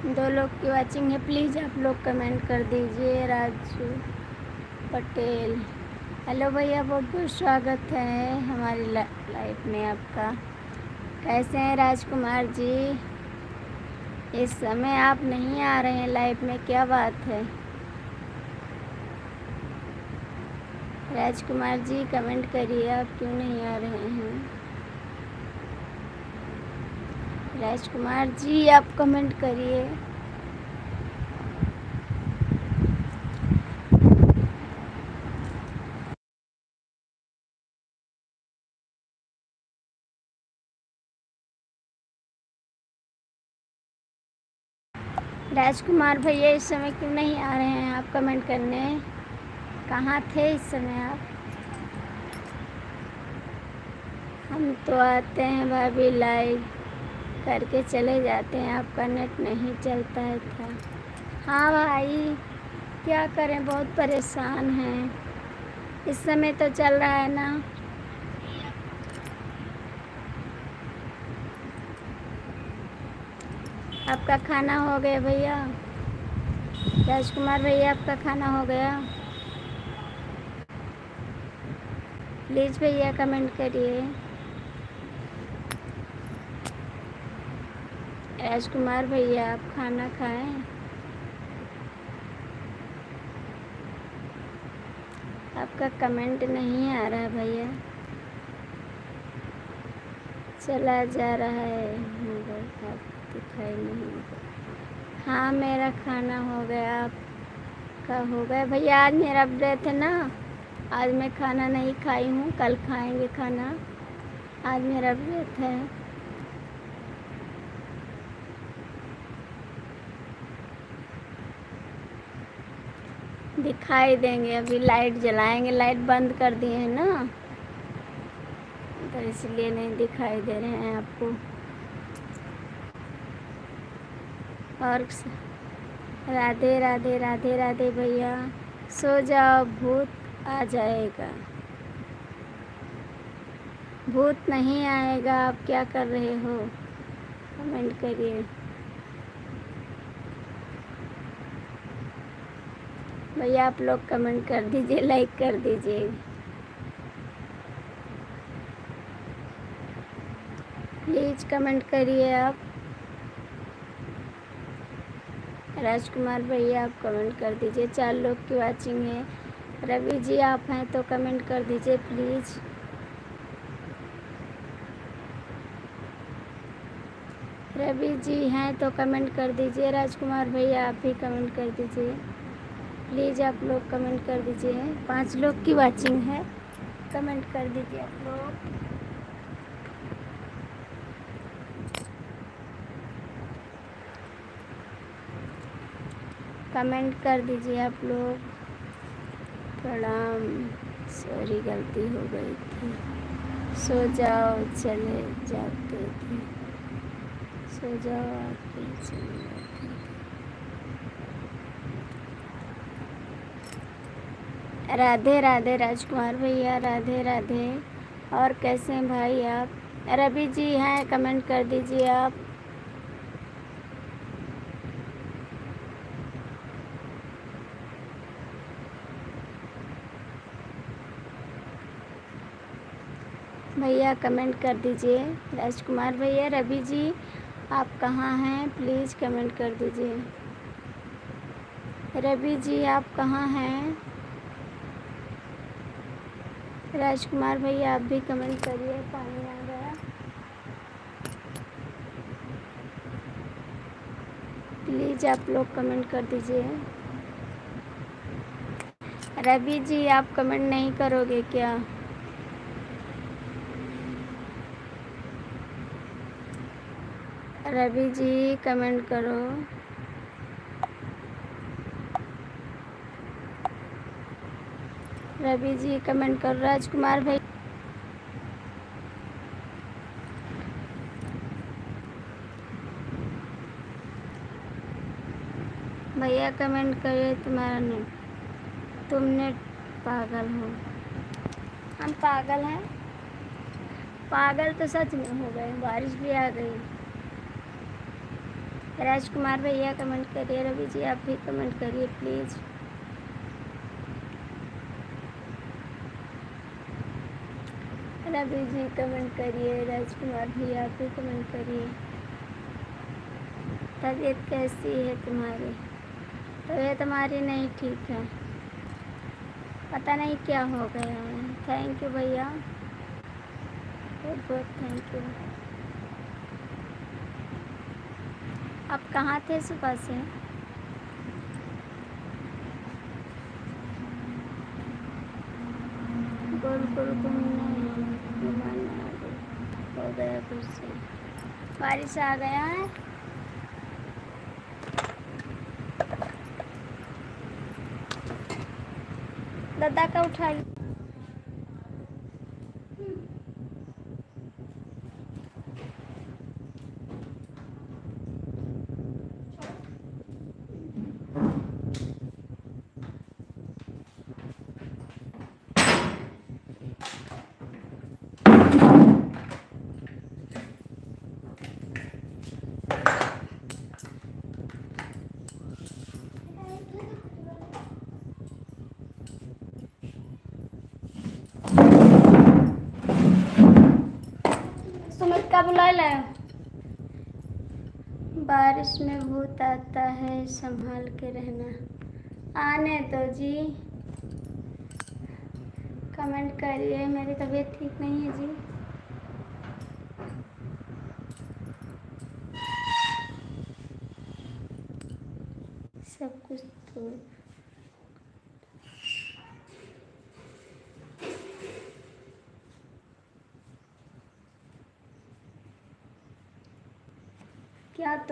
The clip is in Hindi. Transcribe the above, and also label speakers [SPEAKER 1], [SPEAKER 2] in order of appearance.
[SPEAKER 1] दो लोग की वाचिंग है, प्लीज़ आप लोग कमेंट कर दीजिए। राजू पटेल, हेलो भैया, बहुत बहुत स्वागत है हमारी लाइफ में आपका। कैसे हैं राजकुमार जी? इस समय आप नहीं आ रहे हैं लाइफ में, क्या बात है? राजकुमार जी कमेंट करिए, आप क्यों नहीं आ रहे हैं? राजकुमार जी आप कमेंट करिए। राजकुमार भैया इस समय क्यों नहीं आ रहे हैं आप कमेंट करने? कहाँ थे इस समय आप? हम तो आते हैं भाभी, लाइव करके चले जाते हैं, आपका नेट नहीं चलता है क्या? हाँ भाई, क्या करें, बहुत परेशान हैं। इस समय तो चल रहा है ना। आपका खाना हो गया भैया? राजकुमार भैया आपका खाना हो गया? प्लीज़ भैया कमेंट करिए। राजकुमार भैया आप खाना खाएं। आपका कमेंट नहीं आ रहा भैया, चला जा रहा है मगर आप दिखाई नहीं। हाँ मेरा खाना हो गया, आपका हो गया भैया? आज मेरा व्रत है ना, आज मैं खाना नहीं खाई हूँ, कल खाएंगे खाना। आज मेरा व्रत है। दिखाई देंगे, अभी लाइट जलाएंगे, लाइट बंद कर दिए हैं ना, तो इसलिए नहीं दिखाई दे रहे हैं आपको। और राधे राधे राधे राधे भैया, सो जाओ, भूत आ जाएगा। भूत नहीं आएगा, आप क्या कर रहे हो? कमेंट करिए भैया, आप लोग कमेंट कर दीजिए, लाइक कर दीजिए। प्लीज़ कमेंट करिए आप। राजकुमार भैया आप कमेंट कर दीजिए। 4 लोग की वाचिंग है। रवि जी आप हैं तो कमेंट कर दीजिए प्लीज़। रवि जी हैं तो कमेंट कर दीजिए। राजकुमार भैया आप भी कमेंट कर दीजिए प्लीज़, आप लोग कमेंट कर दीजिए। 5 लोग की वाचिंग है, कमेंट कर दीजिए आप लोग। कमेंट कर दीजिए आप लोग। प्रणाम, सॉरी गलती हो गई थी। सो जाओ, चले जाते थे। सो जाओ, आके चले जाते थे। राधे राधे राजकुमार भैया, राधे राधे। और कैसे हैं भाई आप? रवि जी हैं, कमेंट कर दीजिए आप। भैया कमेंट कर दीजिए। राजकुमार भैया, रवि जी आप कहाँ हैं? प्लीज़ कमेंट कर दीजिए। रवि जी आप कहाँ हैं? राजकुमार भैया आप भी कमेंट करिए। पानी आ गया, प्लीज़ आप लोग कमेंट कर दीजिए। रवि जी आप कमेंट नहीं करोगे क्या? रवि जी कमेंट करो। रवि जी कमेंट करो। राजकुमार भैया भैया कमेंट करिए। तुम्हारा नेट, तुम नेट पागल हो। हम पागल हैं? पागल तो सच में हो गए, बारिश भी आ गई। राजकुमार भैया कमेंट करिए, रवि जी आप भी कमेंट करिए प्लीज़। रवि जी कमेंट करिए, राजकुमार भैया आप भी कमेंट करिए। तबीयत कैसी है तुम्हारी? तबीयत हमारी नहीं ठीक है, पता नहीं क्या हो गया है। थैंक यू भैया, बहुत बहुत थैंक यू। आप कहाँ थे सुबह से? गोल गोल घुमाना हो गया फिर से, बारिश आ गया है। दादा का उठा ली। सुमित का बुला ले। बारिश में भूत आता है, संभाल के रहना। आने दो जी, कमेंट करिए। मेरी तबीयत ठीक नहीं है जी। सब कुछ तो क्या तो